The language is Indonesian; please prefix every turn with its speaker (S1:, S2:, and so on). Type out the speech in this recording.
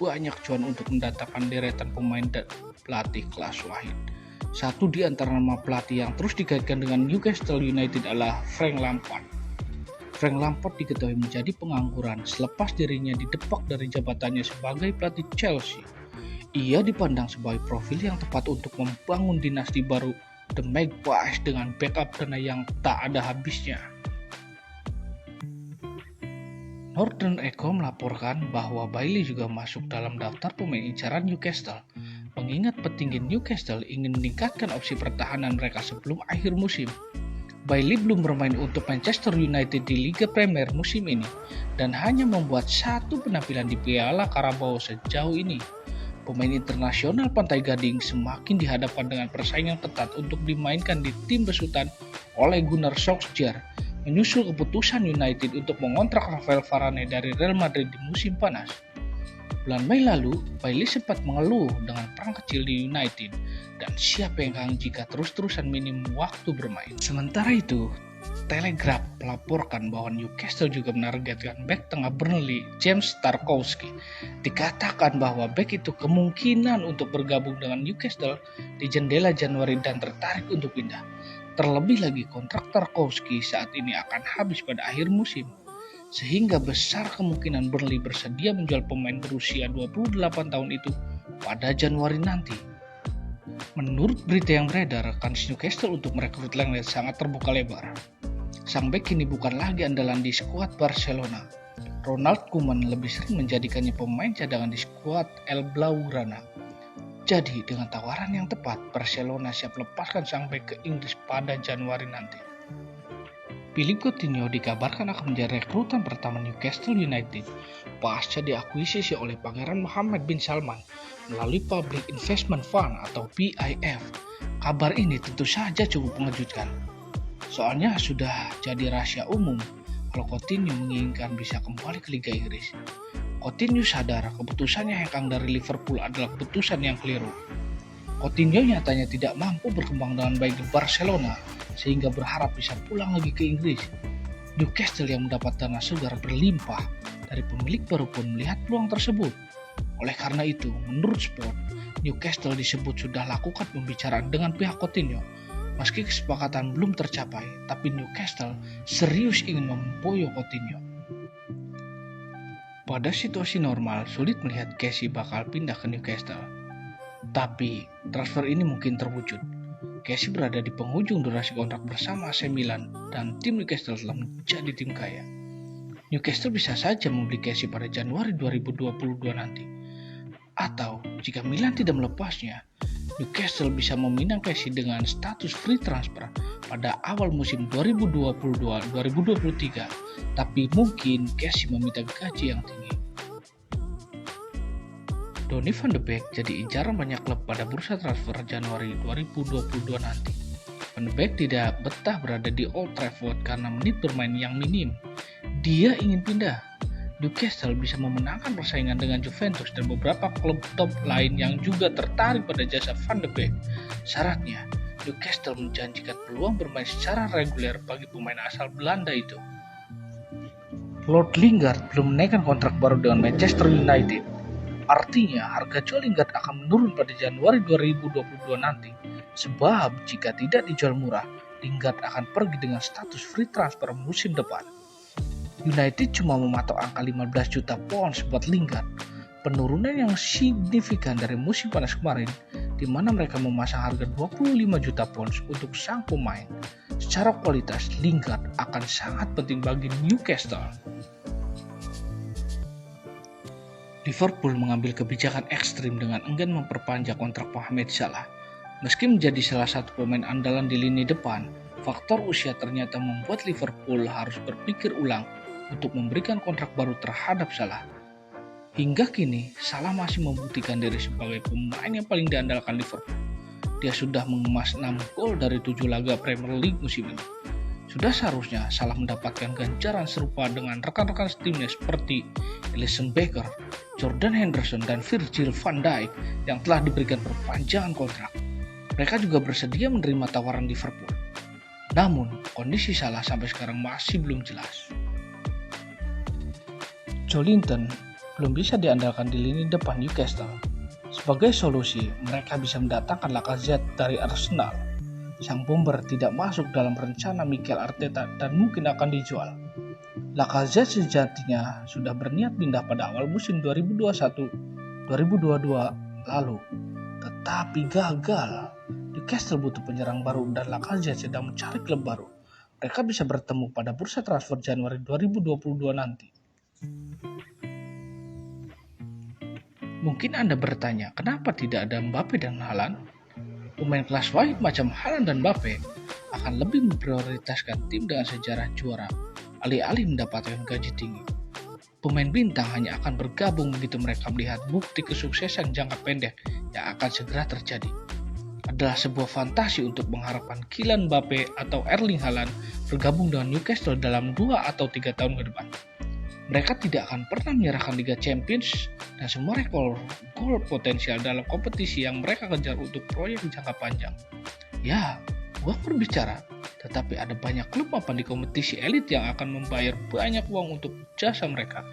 S1: banyak cuan untuk mendatangkan deretan pemain dan pelatih kelas wahid. Satu di antara nama pelatih yang terus dikaitkan dengan Newcastle United adalah Frank Lampard. Frank Lampard diketahui menjadi pengangguran selepas dirinya didepak dari jabatannya sebagai pelatih Chelsea. Ia dipandang sebagai profil yang tepat untuk membangun dinasti baru The Magpies dengan backup dana yang tak ada habisnya. Northern Echo melaporkan bahwa Bailey juga masuk dalam daftar pemain incaran Newcastle, mengingat petinggi Newcastle ingin meningkatkan opsi pertahanan mereka sebelum akhir musim. Bailey belum bermain untuk Manchester United di Liga Premier musim ini dan hanya membuat satu penampilan di Piala Carabao sejauh ini. Pemain internasional Pantai Gading semakin dihadapkan dengan persaingan ketat untuk dimainkan di tim besutan oleh Gunnar Solskjaer, menyusul keputusan United untuk mengontrak Rafael Varane dari Real Madrid di musim panas. Bulan Mei lalu, Bailey sempat mengeluh dengan perang kecil di United dan siap penggang jika terus-terusan minim waktu bermain. Sementara itu, Telegraph melaporkan bahwa Newcastle juga menargetkan bek tengah Burnley James Tarkowski. Dikatakan bahwa bek itu kemungkinan untuk bergabung dengan Newcastle di jendela Januari dan tertarik untuk pindah. Terlebih lagi kontrak Tarkowski saat ini akan habis pada akhir musim, sehingga besar kemungkinan Burnley bersedia menjual pemain berusia 28 tahun itu pada Januari nanti. Menurut berita yang beredar, kans Newcastle untuk merekrut Lenglet sangat terbuka lebar. Sang bek kini bukan lagi andalan di skuad Barcelona. Ronald Koeman lebih sering menjadikannya pemain cadangan di skuad El Blaugrana. Jadi dengan tawaran yang tepat, Barcelona siap lepaskan sang bek ke Inggris pada Januari nanti. Philippe Coutinho dikabarkan akan menjadi rekrutan pertama Newcastle United pasca diakuisisi oleh Pangeran Mohammed bin Salman melalui Public Investment Fund atau PIF. Kabar ini tentu saja cukup mengejutkan. Soalnya sudah jadi rahasia umum kalau Coutinho menginginkan bisa kembali ke Liga Inggris. Coutinho sadar keputusannya hengkang dari Liverpool adalah keputusan yang keliru. Coutinho nyatanya tidak mampu berkembang dengan baik di Barcelona sehingga berharap bisa pulang lagi ke Inggris. Newcastle yang mendapat dana segar berlimpah dari pemilik baru pun melihat peluang tersebut. Oleh karena itu, menurut Sport, Newcastle disebut sudah lakukan pembicaraan dengan pihak Coutinho. Meski kesepakatan belum tercapai, tapi Newcastle serius ingin memboyong Coutinho. Pada situasi normal, sulit melihat Casey bakal pindah ke Newcastle. Tapi, transfer ini mungkin terwujud. Casey berada di penghujung durasi kontrak bersama AC Milan dan tim Newcastle telah menjadi tim kaya. Newcastle bisa saja membeli Casey pada Januari 2022 nanti. Atau, jika Milan tidak melepasnya, Newcastle bisa meminang Casey dengan status free transfer pada awal musim 2022-2023, tapi mungkin Casey meminta gaji yang tinggi. Donny van de Beek jadi incaran banyak klub pada bursa transfer Januari 2022 nanti. Van de Beek tidak betah berada di Old Trafford karena menit bermain yang minim. Dia ingin pindah. Newcastle bisa memenangkan persaingan dengan Juventus dan beberapa klub top lain yang juga tertarik pada jasa Van de Beek. Syaratnya, Newcastle menjanjikan peluang bermain secara reguler bagi pemain asal Belanda itu. Lord Lingard belum menaikkan kontrak baru dengan Manchester United. Artinya, harga jual Lingard akan menurun pada Januari 2022 nanti. Sebab jika tidak dijual murah, Lingard akan pergi dengan status free transfer musim depan. United cuma mematok angka 15 juta pounds buat Lingard. Penurunan yang signifikan dari musim panas kemarin, di mana mereka memasang harga 25 juta pounds untuk sang pemain. Secara kualitas, Lingard akan sangat penting bagi Newcastle. Liverpool mengambil kebijakan ekstrim dengan enggan memperpanjang kontrak Mohamed Salah. Meski menjadi salah satu pemain andalan di lini depan, faktor usia ternyata membuat Liverpool harus berpikir ulang untuk memberikan kontrak baru terhadap Salah. Hingga kini, Salah masih membuktikan diri sebagai pemain yang paling diandalkan Liverpool. Dia sudah mengemas 6 gol dari 7 laga Premier League musim ini. Sudah seharusnya Salah mendapatkan ganjaran serupa dengan rekan-rekan timnya seperti Alisson Becker, Jordan Henderson, dan Virgil van Dijk yang telah diberikan perpanjangan kontrak. Mereka juga bersedia menerima tawaran Liverpool. Namun, kondisi Salah sampai sekarang masih belum jelas. Joelinton belum bisa diandalkan di lini depan Newcastle. Sebagai solusi, mereka bisa mendatangkan Lacazette dari Arsenal. Sang bomber tidak masuk dalam rencana Mikel Arteta dan mungkin akan dijual. Lacazette sejatinya sudah berniat pindah pada awal musim 2021-2022 lalu, tetapi gagal. Newcastle butuh penyerang baru dan Lacazette sedang mencari klub baru. Mereka bisa bertemu pada bursa transfer Januari 2022 nanti. Mungkin Anda bertanya, kenapa tidak ada Mbappe dan Haaland? Pemain kelas wahid macam Haaland dan Mbappe akan lebih memprioritaskan tim dengan sejarah juara, alih-alih mendapatkan gaji tinggi. Pemain bintang hanya akan bergabung begitu mereka melihat bukti kesuksesan jangka pendek yang akan segera terjadi. Adalah sebuah fantasi untuk mengharapkan Kylian Mbappe atau Erling Haaland bergabung dengan Newcastle dalam 2 atau 3 tahun ke depan. Mereka tidak akan pernah menyerahkan Liga Champions dan semua rekor gol potensial dalam kompetisi yang mereka kejar untuk proyek jangka panjang. Ya, gua berbicara, tetapi ada banyak klub mapan di kompetisi elit yang akan membayar banyak uang untuk jasa mereka.